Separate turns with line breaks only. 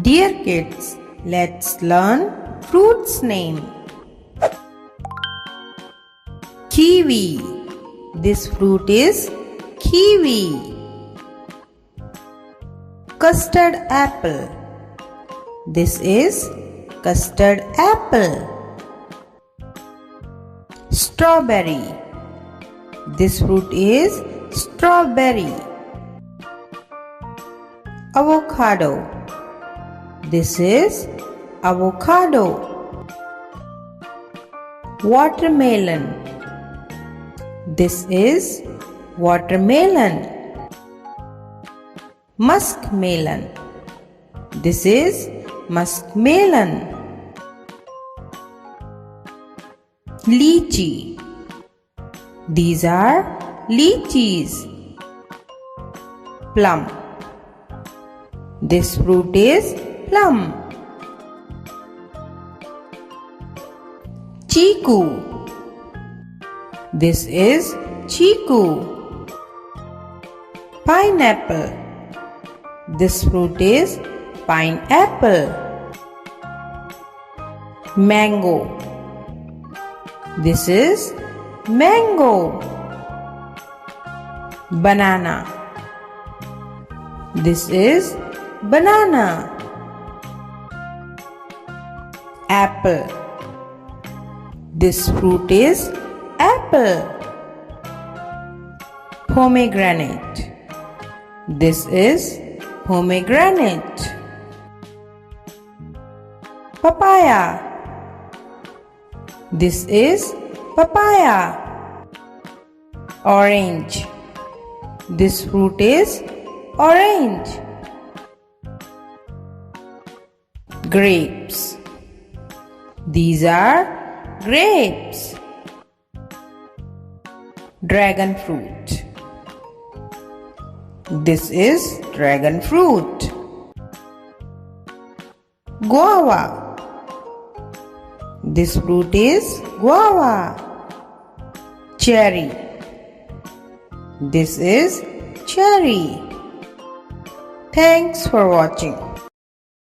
Dear kids, let's learn fruits name. Kiwi. This fruit is kiwi. Custard apple. This is custard apple. Strawberry. This fruit is strawberry. Avocado. This is avocado. Watermelon. This is watermelon. Muskmelon. This is muskmelon. Lychee. These are lychees. Plum. This fruit is plum. Chiku. This is chiku. Pineapple. This fruit is pineapple. Mango. This is mango. Banana. This is banana. Apple. This fruit is apple. Pomegranate. This is pomegranate. Papaya. This is papaya. Orange. This fruit is orange. Grapes. These are grapes. Dragon fruit. This is dragon fruit. Guava. This fruit is guava. Cherry. This is cherry. Thanks for watching.